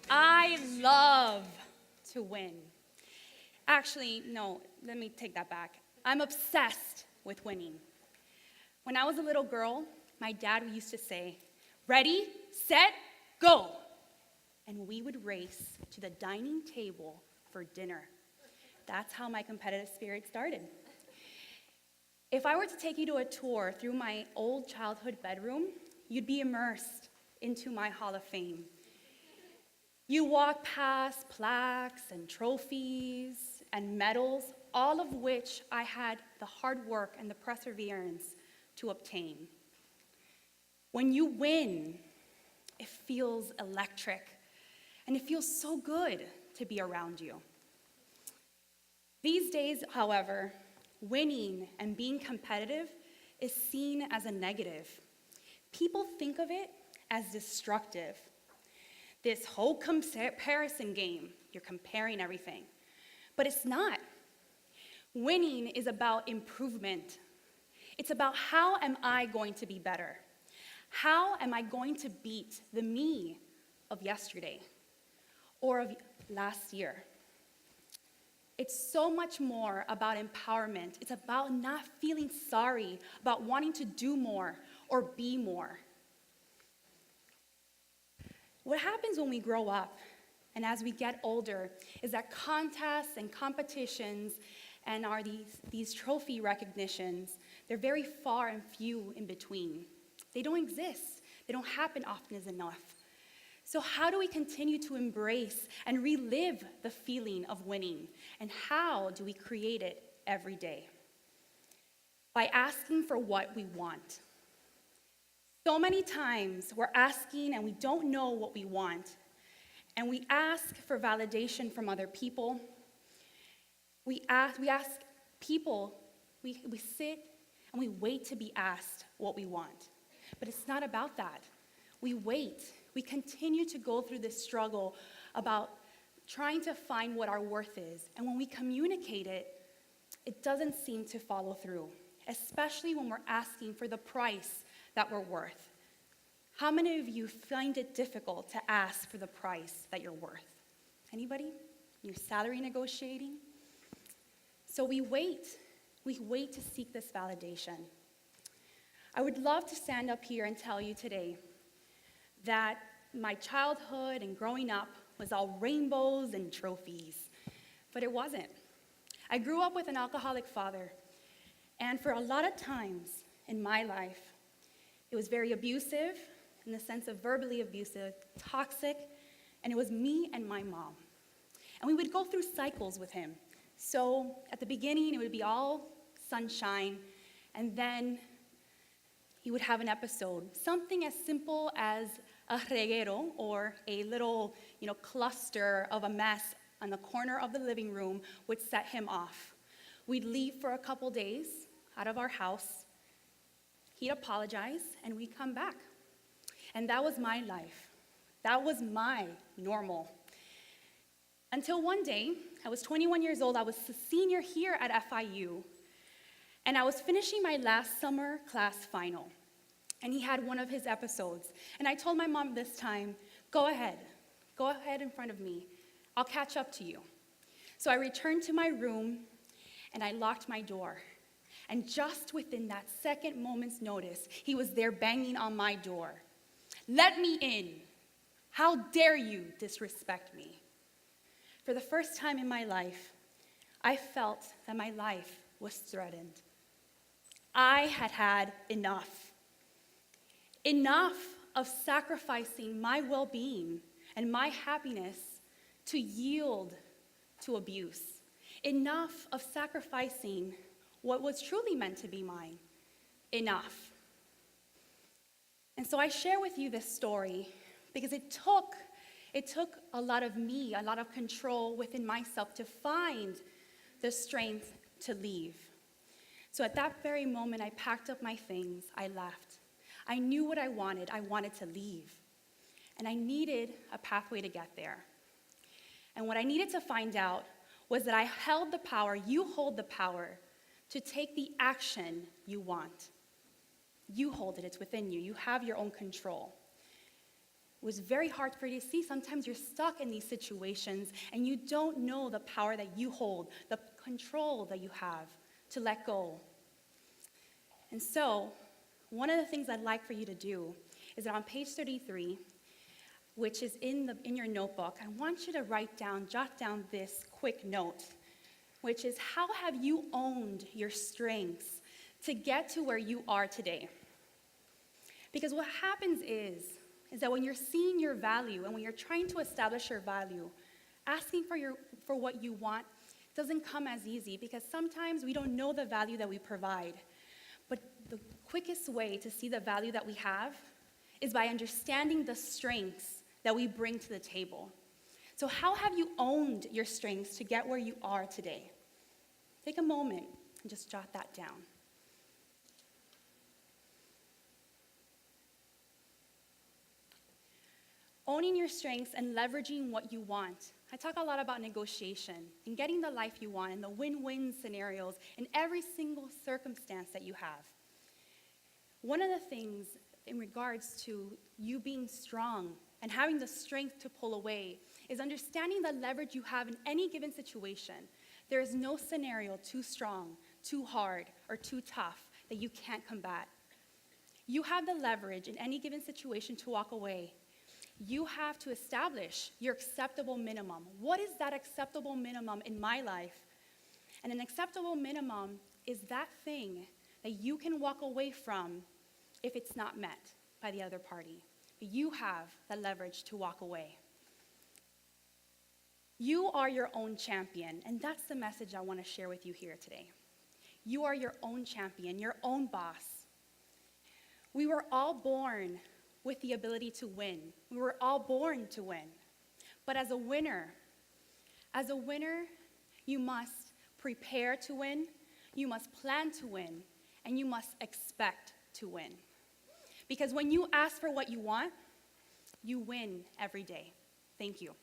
I love to win. Actually, no, let me take that back. I'm obsessed with winning. When I was a little girl, my dad used to say, "Ready, set, go." And we would race to the dining table for dinner. That's how my competitive spirit started. If I were to take you to a tour through my old childhood bedroom, you'd be immersed into my Hall of Fame. You walk past plaques and trophies and medals, all of which I had the hard work and the perseverance to obtain. When you win, it feels electric, and it feels so good to be around you. These days, however, winning and being competitive is seen as a negative. People think of it as destructive. This whole comparison game, you're comparing everything. But it's not. Winning is about improvement. It's about how am I going to be better? How am I going to beat the me of yesterday or of last year? It's so much more about empowerment. It's about not feeling sorry, about wanting to do more or be more. What happens when we grow up and as we get older is that contests and competitions and these trophy recognitions, they're very far and few in between. They don't exist. They don't happen often as enough. So how do we continue to embrace and relive the feeling of winning? And how do we create it every day? By asking for what we want. So many times we're asking and we don't know what we want. And we ask for validation from other people. We ask people, we sit and we wait to be asked what we want. But it's not about that. We wait. We continue to go through this struggle about trying to find what our worth is. And when we communicate it, it doesn't seem to follow through, especially when we're asking for the price that we're worth. How many of you find it difficult to ask for the price that you're worth? Anybody? Your salary negotiating? So we wait. We wait to seek this validation. I would love to stand up here and tell you today that my childhood and growing up was all rainbows and trophies, but it wasn't. I grew up with an alcoholic father, and for a lot of times in my life, it was very abusive, in the sense of verbally abusive, toxic, and it was me and my mom. And we would go through cycles with him. So at the beginning, it would be all sunshine, and then he would have an episode, something as simple as a reguero, or a little, cluster of a mess on the corner of the living room would set him off. We'd leave for a couple days out of our house. He'd apologize, and we'd come back. And that was my life. That was my normal. Until one day, I was 21 years old, I was a senior here at FIU, and I was finishing my last summer class final. And he had one of his episodes. And I told my mom this time, go ahead in front of me. I'll catch up to you. So I returned to my room, and I locked my door. And just within that second moment's notice, he was there banging on my door. Let me in. How dare you disrespect me? For the first time in my life, I felt that my life was threatened. I had had enough. Enough of sacrificing my well-being and my happiness to yield to abuse. Enough of sacrificing what was truly meant to be mine. Enough. And so I share with you this story because it took a lot of me, a lot of control within myself to find the strength to leave. So at that very moment, I packed up my things, I left. I knew what I wanted to leave. And I needed a pathway to get there. And what I needed to find out was that I held the power, you hold the power, to take the action you want. You hold it, it's within you. You have your own control. was very hard for you to see. Sometimes you're stuck in these situations and you don't know the power that you hold, the control that you have to let go. And so, one of the things I'd like for you to do is that on page 33, which is in your notebook, I want you to jot down this quick note, which is, how have you owned your strengths to get to where you are today? Because what happens is that when you're seeing your value and when you're trying to establish your value, asking for what you want doesn't come as easy, because sometimes we don't know the value that we provide. But the quickest way to see the value that we have is by understanding the strengths that we bring to the table. So how have you owned your strengths to get where you are today? Take a moment and just jot that down. Owning your strengths and leveraging what you want. I talk a lot about negotiation and getting the life you want and the win-win scenarios in every single circumstance that you have. One of the things in regards to you being strong and having the strength to pull away is understanding the leverage you have in any given situation. There is no scenario too strong, too hard, or too tough that you can't combat. You have the leverage in any given situation to walk away. You have to establish your acceptable minimum. What is that acceptable minimum in my life? And an acceptable minimum is that thing that you can walk away from if it's not met by the other party. But you have the leverage to walk away. You are your own champion, and that's the message I want to share with you here today. You are your own champion, your own boss. We were all born with the ability to win. We were all born to win. But as a winner, you must prepare to win, you must plan to win, and you must expect to win. Because when you ask for what you want, you win every day. Thank you.